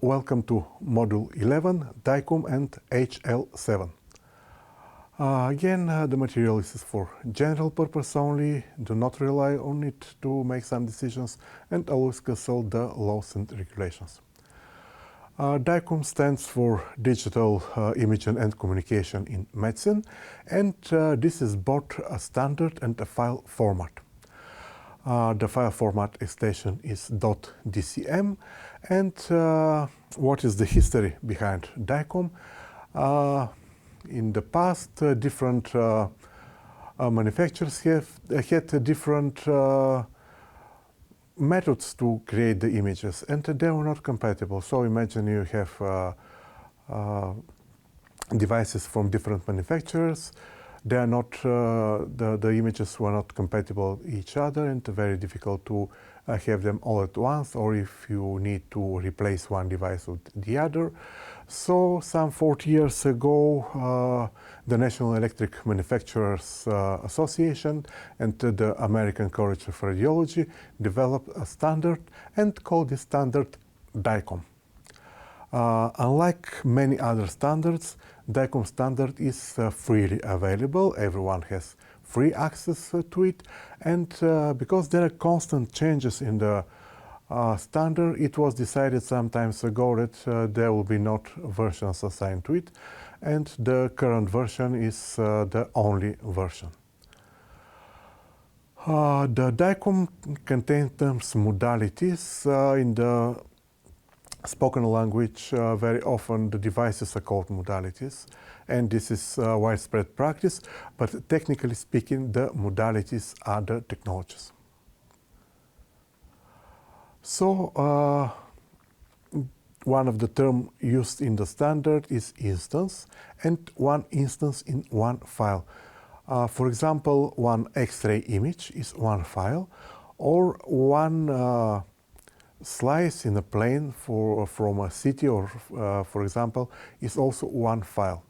Welcome to Module 11, DICOM and HL7. Again, the material is for general purpose only. Do not rely on it to make some decisions and always consult the laws and regulations. DICOM stands for Digital Imaging and Communication in Medicine, and this is both a standard and a file format. The file format extension is .dcm, and what is the history behind DICOM? In the past, different manufacturers have had different methods to create the images, and they were not compatible. So imagine you have devices from different manufacturers. They are not, the images were not compatible with each other, and very difficult to have them all at once, or if you need to replace one device with the other. So some 40 years ago, the National Electric Manufacturers Association and the American College of Radiology developed a standard and called this standard DICOM. Unlike many other standards, DICOM standard is freely available. Everyone has free access to it, and because there are constant changes in the standard, it was decided some time ago that there will be not versions assigned to it, and the current version is the only version. The DICOM contains terms modalities. In the spoken language, very often the devices are called modalities, and this is widespread practice, but technically speaking, the modalities are the technologies. So, one of the terms used in the standard is instance, and one instance in one file. For example, one X-ray image is one file, or one slice in a plane from a city, or for example, is also one file.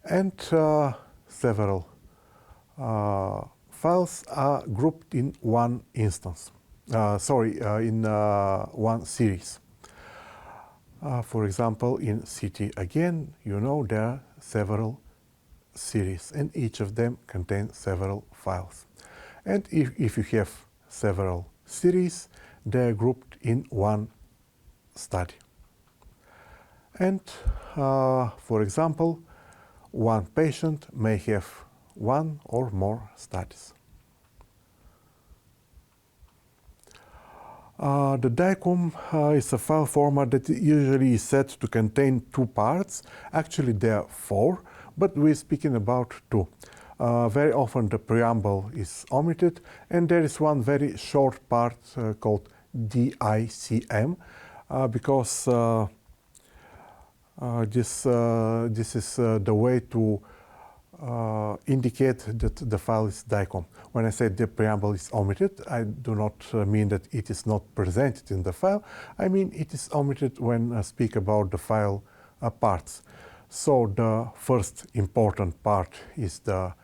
And several files are grouped in one instance. In one series. For example, in CT again, you know there are several series, and each of them contains several files. And if you have several series, they are grouped in one study. And for example, one patient may have one or more studies. The DICOM is a file format that usually is said to contain two parts. Actually, there are four, but we're speaking about two. Very often the preamble is omitted, and there is one very short part called DICM, because this is the way to indicate that the file is DICOM. When I say the preamble is omitted, I do not mean that it is not presented in the file. I mean it is omitted when I speak about the file parts. So the first important part is the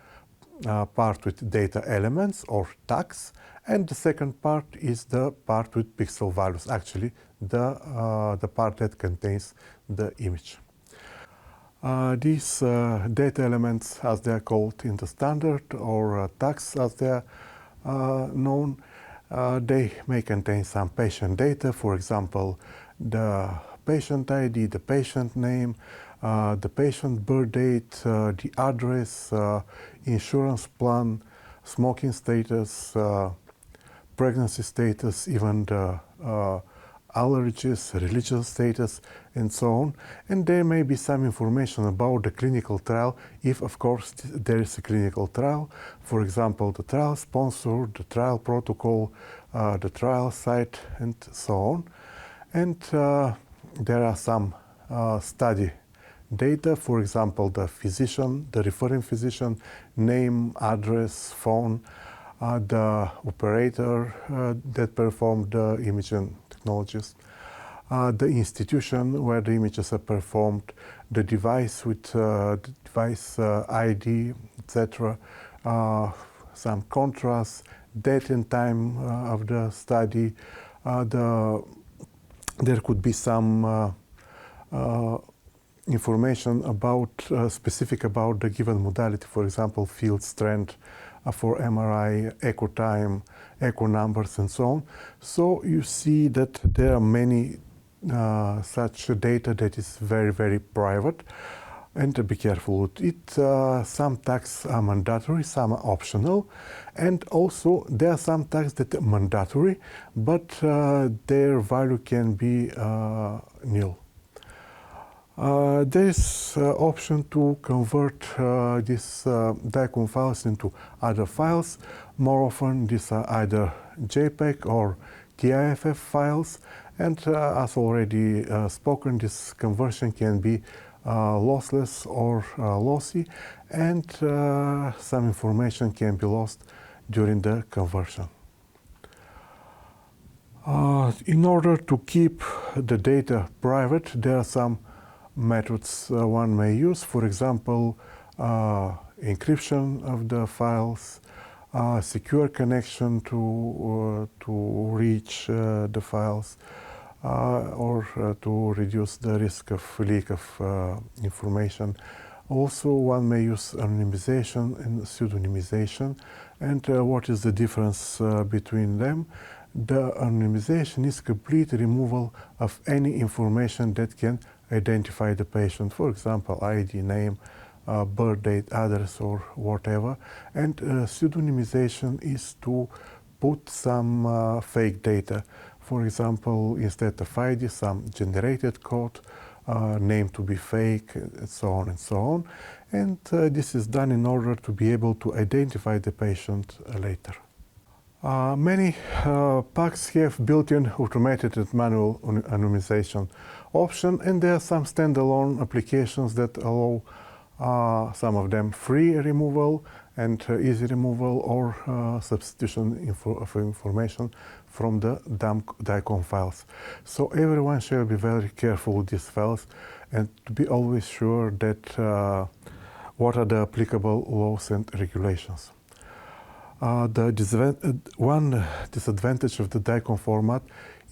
part with data elements, or tags, and the second part is the part with pixel values, actually the part that contains the image. These data elements, as they are called in the standard, or tags as they are known, they may contain some patient data, for example, the patient ID, the patient name, the patient birth date, the address, insurance plan, smoking status, pregnancy status, even the allergies, religious status, and so on. And there may be some information about the clinical trial, if of course there is a clinical trial. For example, the trial sponsor, the trial protocol, the trial site, and so on. And there are some study data, for example, the physician, the referring physician, name, address, phone, the operator that performed the imaging technologies, the institution where the images are performed, the device with the device ID, etc., some contrast, date and time of the study. There could be some information about specific about the given modality, for example, field strength for MRI, echo time, echo numbers, and so on. So you see that there are many such data that is very, very private, and be careful with it. Some tags are mandatory, some are optional, and also there are some tags that are mandatory, but their value can be nil. There is option to convert these DICOM files into other files. More often these are either JPEG or TIFF files, and as already spoken, this conversion can be lossless or lossy, and some information can be lost during the conversion. In order to keep the data private, there are some methods one may use. For example, encryption of the files, secure connection to reach the files, or to reduce the risk of leak of information. Also, one may use anonymization and pseudonymization. And what is the difference between them? The anonymization is complete removal of any information that can identify the patient, for example, ID, name, birth date, address, or whatever. And pseudonymization is to put some fake data. For example, instead of ID, some generated code, name to be fake, and so on and so on. And this is done in order to be able to identify the patient later. Many PACS have built-in automated and manual anonymization option, and there are some standalone applications that allow some of them free removal and easy removal or substitution of information from the DICOM files. So everyone should be very careful with these files and to be always sure that what are the applicable laws and regulations. One disadvantage of the DICOM format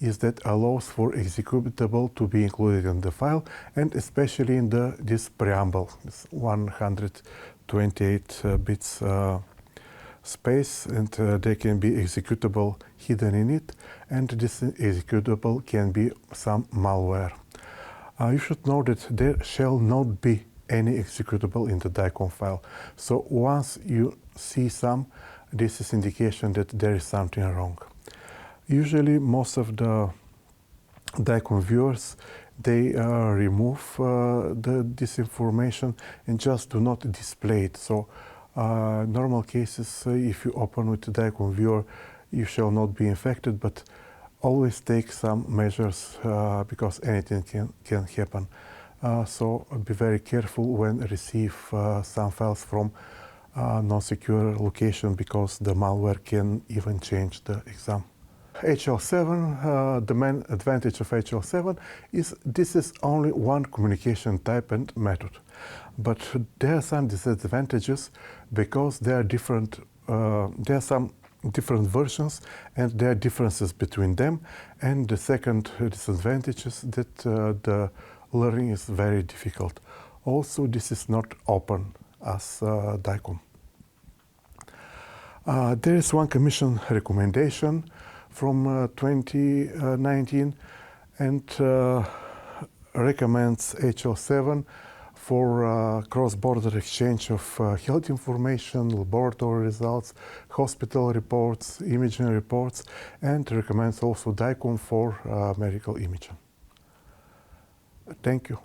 is that allows for executable to be included in the file, and especially in this preamble, this 128 bits space, and they can be executable hidden in it, and this executable can be some malware. You should know that there shall not be any executable in the DICOM file. So once you see some, this is indication that there is something wrong. Usually most of the DICOM viewers, they remove this information and just do not display it. So normal cases, if you open with the DICOM viewer, you shall not be infected, but always take some measures because anything can happen. So be very careful when receive some files from non-secure location, because the malware can even change the exam. HL7, the main advantage of HL7 is this is only one communication type and method. But there are some disadvantages because there are there are some different versions and there are differences between them. And the second disadvantage is that the learning is very difficult. Also, this is not open as DICOM. There is one commission recommendation from 2019 and recommends HL7 for cross-border exchange of health information, laboratory results, hospital reports, imaging reports, and recommends also DICOM for medical imaging. Thank you.